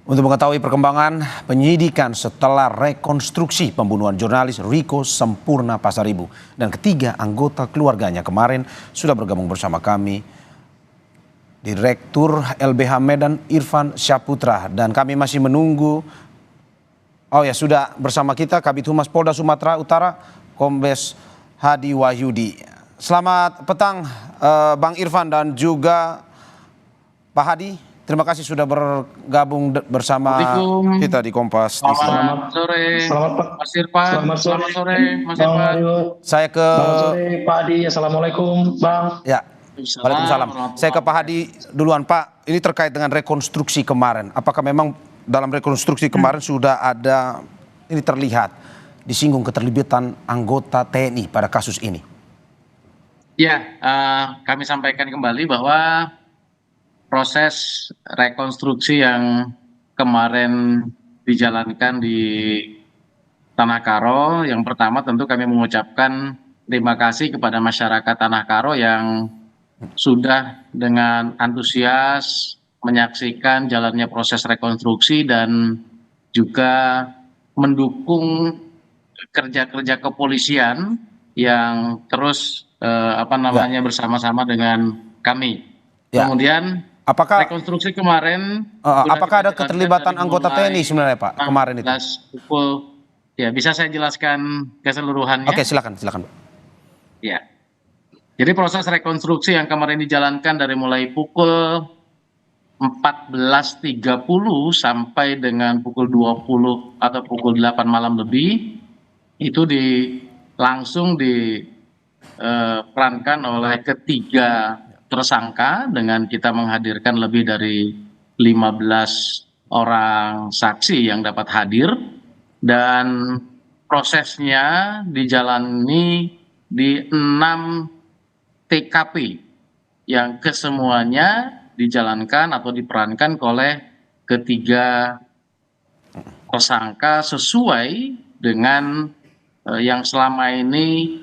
Untuk mengetahui perkembangan penyidikan setelah rekonstruksi pembunuhan jurnalis Riko Sempurna Pasaribu dan ketiga anggota keluarganya kemarin sudah bergabung bersama kami Direktur LBH Medan Irfan Syaputra, dan kami masih menunggu sudah bersama kita Kabid Humas Polda Sumatera Utara Kombes Hadi Wahyudi. Selamat petang Bang Irfan dan juga Pak Hadi. Terima kasih sudah bergabung bersama kita di Kompas. Selamat sore, Mas Irfan. Selamat sore, Mas Irfan. Saya ke Selamat sore, Pak Hadi. Assalamualaikum, Bang. Ya, waalaikumsalam. Saya ke Pak Hadi duluan, Pak. Ini terkait dengan rekonstruksi kemarin. Apakah memang dalam rekonstruksi kemarin sudah ada ini terlihat disinggung keterlibatan anggota TNI pada kasus ini? Ya, kami sampaikan kembali bahwa proses rekonstruksi yang kemarin dijalankan di Tanah Karo, yang pertama tentu kami mengucapkan terima kasih kepada masyarakat Tanah Karo yang sudah dengan antusias menyaksikan jalannya proses rekonstruksi dan juga mendukung kerja-kerja kepolisian yang terus bersama-sama dengan kami. Ya. Kemudian rekonstruksi kemarin, apakah ada keterlibatan anggota TNI sebenarnya Pak kemarin itu? Ya, bisa saya jelaskan keseluruhannya? Oke, silakan Pak. Ya. Jadi proses rekonstruksi yang kemarin dijalankan dari mulai pukul 14.30 sampai dengan pukul 20 atau pukul 8 malam lebih itu langsung diperankan oleh ketiga tersangka dengan kita menghadirkan lebih dari 15 orang saksi yang dapat hadir, dan prosesnya dijalani di 6 TKP yang kesemuanya dijalankan atau diperankan oleh ketiga tersangka sesuai dengan yang selama ini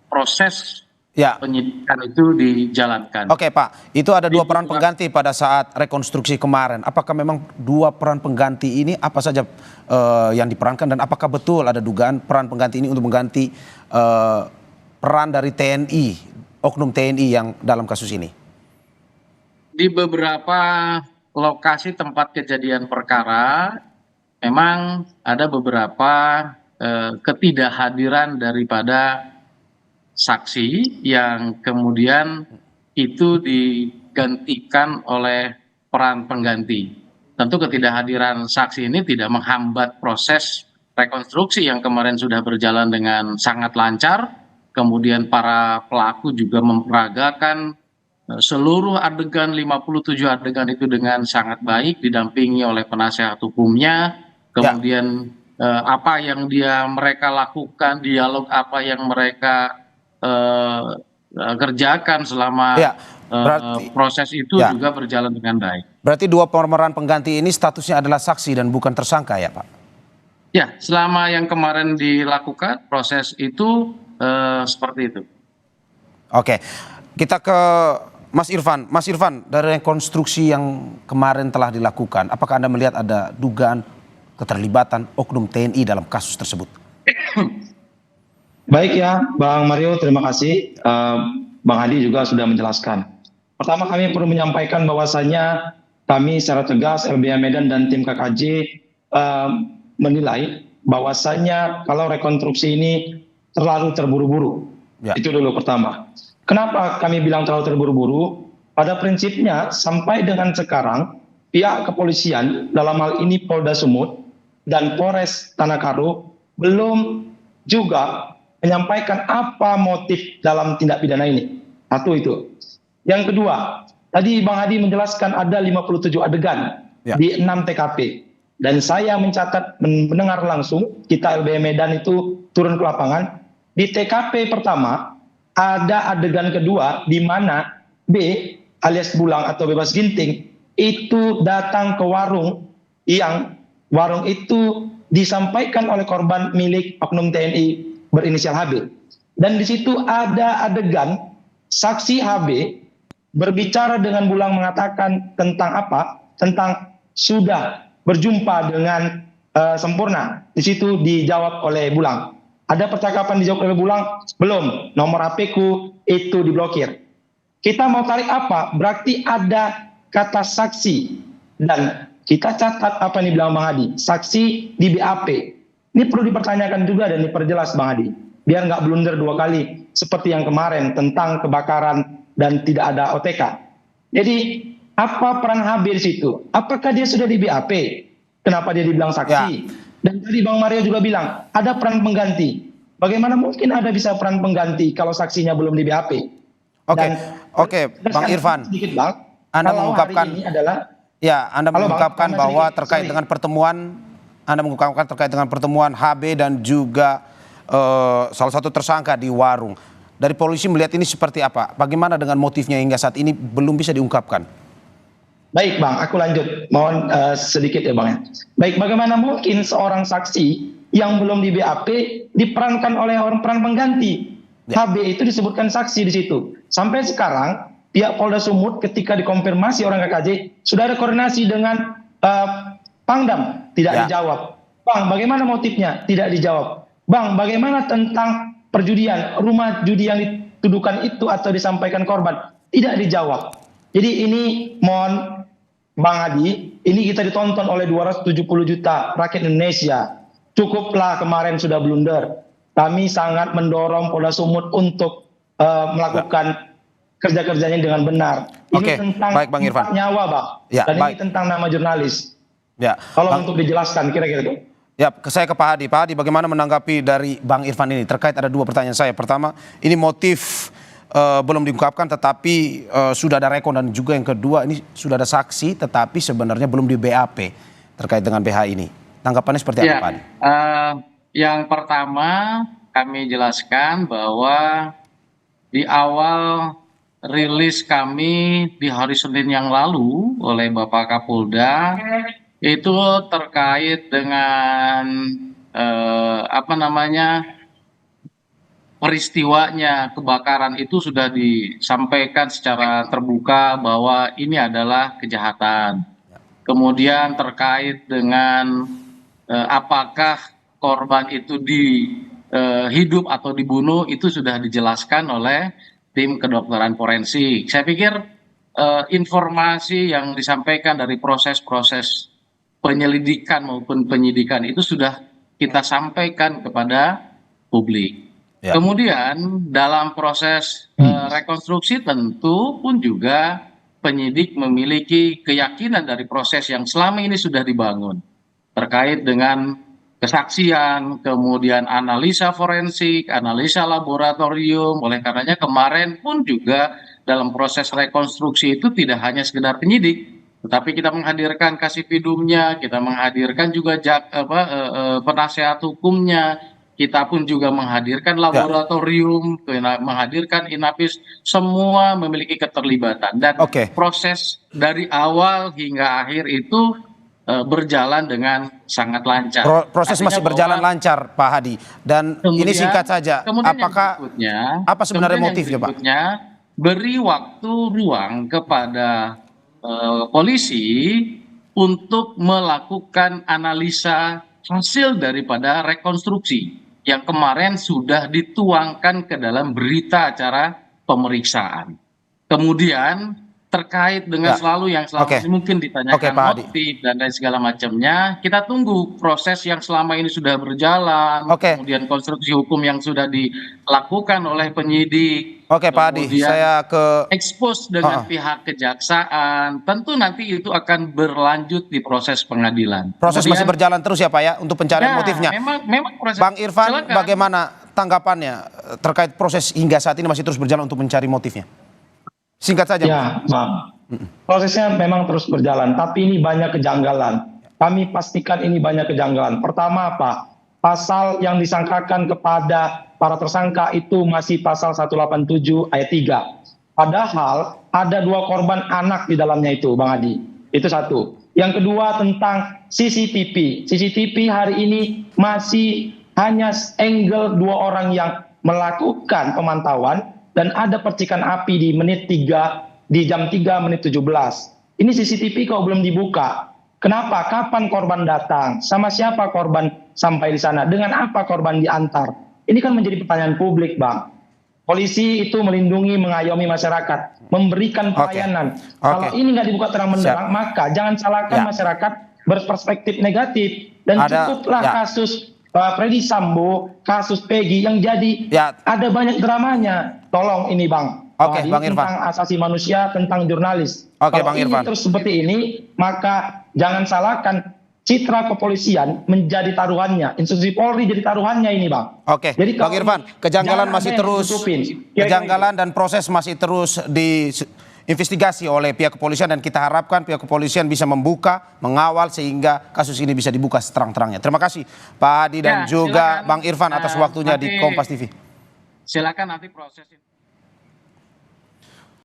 proses penyidikan itu dijalankan. Oke Pak, itu ada dua peran pengganti pada saat rekonstruksi kemarin. Apakah memang dua peran pengganti ini apa saja yang diperankan, dan apakah betul ada dugaan peran pengganti ini untuk mengganti peran dari TNI, oknum TNI yang dalam kasus ini? Di beberapa lokasi tempat kejadian perkara memang ada beberapa ketidakhadiran daripada saksi yang kemudian itu digantikan oleh peran pengganti. Tentu ketidakhadiran saksi ini tidak menghambat proses rekonstruksi yang kemarin sudah berjalan dengan sangat lancar. Kemudian para pelaku juga memperagakan seluruh adegan, 57 adegan itu dengan sangat baik, didampingi oleh penasehat hukumnya. Kemudian apa yang mereka lakukan, dialog apa yang mereka kerjakan selama proses itu juga berjalan dengan baik. Berarti dua pemeran pengganti ini statusnya adalah saksi dan bukan tersangka ya Pak? Ya, selama yang kemarin dilakukan proses itu seperti itu. Oke, kita ke Mas Irfan. Mas Irfan, dari rekonstruksi yang kemarin telah dilakukan, apakah Anda melihat ada dugaan keterlibatan oknum TNI dalam kasus tersebut? Baik ya, Bang Mario, terima kasih. Bang Hadi juga sudah menjelaskan. Pertama, kami perlu menyampaikan bahwasannya kami secara tegas, LBH Medan dan tim KKJ menilai bahwasannya kalau rekonstruksi ini terlalu terburu-buru. Itu dulu pertama. Kenapa kami bilang terlalu terburu-buru? Pada prinsipnya sampai dengan sekarang pihak kepolisian dalam hal ini Polda Sumut dan Polres Tanah Karo belum juga menyampaikan apa motif dalam tindak pidana ini. Satu itu. Yang kedua, tadi Bang Hadi menjelaskan ada 57 adegan di 6 TKP. Dan saya mencatat, mendengar langsung, kita LBH Medan itu turun ke lapangan. Di TKP pertama, ada adegan kedua di mana B alias Bulang atau Bebas Ginting itu datang ke warung yang warung itu disampaikan oleh korban milik oknum TNI berinisial HB. Dan di situ ada adegan saksi HB berbicara dengan Bulang mengatakan tentang apa? Tentang sudah berjumpa dengan Sempurna. Di situ dijawab oleh Bulang. Ada percakapan dijawab oleh Bulang? Belum. Nomor HP ku itu diblokir. Kita mau tarik apa? Berarti ada kata saksi. Dan kita catat apa yang dibilang Bang Hadi. Saksi di BAP. Ini perlu dipertanyakan juga dan diperjelas Bang Hadi. Biar nggak blunder 2 kali. Seperti yang kemarin tentang kebakaran dan tidak ada OTK. Jadi apa peran HB di situ? Apakah dia sudah di BAP? Kenapa dia dibilang saksi? Ya. Dan tadi Bang Mario juga bilang ada peran pengganti. Bagaimana mungkin ada bisa peran pengganti kalau saksinya belum di BAP? Oke, Bang Irfan. Sedikit Bang. Anda mengungkapkan ini adalah Anda mengungkapkan bahwa terkait dengan pertemuan HB dan juga salah satu tersangka di warung. Dari polisi melihat ini seperti apa? Bagaimana dengan motifnya hingga saat ini belum bisa diungkapkan? Baik Bang, aku lanjut. Mohon sedikit ya Bang ya. Baik, bagaimana mungkin seorang saksi yang belum di BAP diperankan oleh orang peran pengganti? Ya. HB itu disebutkan saksi di situ. Sampai sekarang pihak Polda Sumut ketika dikonfirmasi orang KKJ sudah ada koordinasi dengan Pangdam, tidak dijawab. Bang, bagaimana motifnya? Tidak dijawab. Bang, bagaimana tentang perjudian, rumah judi yang dituduhkan itu atau disampaikan korban? Tidak dijawab. Jadi ini mohon Bang Hadi, ini kita ditonton oleh 270 juta rakyat Indonesia. Cukuplah kemarin sudah blunder. Kami sangat mendorong Polda Sumut untuk melakukan kerja-kerjanya dengan benar. Ini tentang baik, Bang Irfan. Nyawa, Bang. Ya, dan ini tentang nama jurnalis. Ya, kalau untuk dijelaskan kira-kira itu. Ya, saya ke Pak Hadi. Pak Hadi, bagaimana menanggapi dari Bang Irfan ini? Terkait ada 2 pertanyaan saya. Pertama, ini motif belum diungkapkan tetapi sudah ada rekon, dan juga yang kedua ini sudah ada saksi tetapi sebenarnya belum di BAP terkait dengan BH ini. Tanggapannya seperti apa, Pak Hadi? Yang pertama kami jelaskan bahwa di awal rilis kami di hari Senin yang lalu oleh Bapak Kapolda itu terkait dengan peristiwanya kebakaran itu sudah disampaikan secara terbuka bahwa ini adalah kejahatan. Kemudian terkait dengan apakah korban itu hidup atau dibunuh itu sudah dijelaskan oleh tim kedokteran forensik. Saya pikir informasi yang disampaikan dari proses-proses penyelidikan maupun penyidikan itu sudah kita sampaikan kepada publik. Ya. Kemudian dalam proses rekonstruksi tentu pun juga penyidik memiliki keyakinan dari proses yang selama ini sudah dibangun terkait dengan kesaksian, kemudian analisa forensik, analisa laboratorium. Oleh karenanya kemarin pun juga dalam proses rekonstruksi itu tidak hanya sekedar penyidik, tetapi kita menghadirkan kasipidumnya, kita menghadirkan juga penasehat hukumnya. Kita pun juga menghadirkan laboratorium, menghadirkan Inapis, semua memiliki keterlibatan. Dan proses dari awal hingga akhir itu berjalan dengan sangat lancar. Proses masih berjalan lancar, Pak Hadi. Dan ini singkat saja, apakah apa sebenarnya motifnya, Pak? Beri waktu ruang kepada polisi untuk melakukan analisa hasil daripada rekonstruksi yang kemarin sudah dituangkan ke dalam berita acara pemeriksaan. Kemudian terkait dengan selalu yang selama ini mungkin ditanyakan motif dan lain segala macamnya, kita tunggu proses yang selama ini sudah berjalan, kemudian konstruksi hukum yang sudah dilakukan oleh penyidik. Pak Hadi, saya ke expose dengan pihak kejaksaan, tentu nanti itu akan berlanjut di proses pengadilan. Proses masih berjalan terus ya Pak ya untuk pencarian motifnya. Memang proses. Bang Irfan, bagaimana tanggapannya terkait proses hingga saat ini masih terus berjalan untuk mencari motifnya? Singkat saja. Ya, Bang. Prosesnya memang terus berjalan, tapi ini banyak kejanggalan. Kami pastikan ini banyak kejanggalan. Pertama apa? Pasal yang disangkakan kepada para tersangka itu masih pasal 187 ayat 3. Padahal ada 2 korban anak di dalamnya itu, Bang Hadi. Itu satu. Yang kedua tentang CCTV. CCTV hari ini masih hanya angle 2 orang yang melakukan pemantauan dan ada percikan api di jam 3 menit 17. Ini CCTV kok belum dibuka. Kenapa? Kapan korban datang? Sama siapa korban sampai di sana? Dengan apa korban diantar? Ini kan menjadi pertanyaan publik, Bang. Polisi itu melindungi, mengayomi masyarakat, memberikan pelayanan. Kalau ini nggak dibuka terang benderang, maka jangan salahkan masyarakat berperspektif negatif. Dan cukuplah kasus Freddy Sambo, kasus Peggy yang jadi ada banyak dramanya. Tolong ini, Bang. Oke, Bang Irfan. Tentang asasi manusia, tentang jurnalis. Oke, Kalau Bang Irfan. ini terus seperti ini, maka jangan salahkan citra kepolisian menjadi taruhannya. Institusi Polri jadi taruhannya ini, Bang. Oke, jadi, Bang Irfan, kejanggalan masih terus, kejanggalan dan proses masih terus diinvestigasi oleh pihak kepolisian, dan kita harapkan pihak kepolisian bisa membuka, mengawal sehingga kasus ini bisa dibuka seterang-terangnya. Terima kasih Pak Hadi dan juga Bang Irfan atas waktunya di Kompas TV. Silakan nanti proses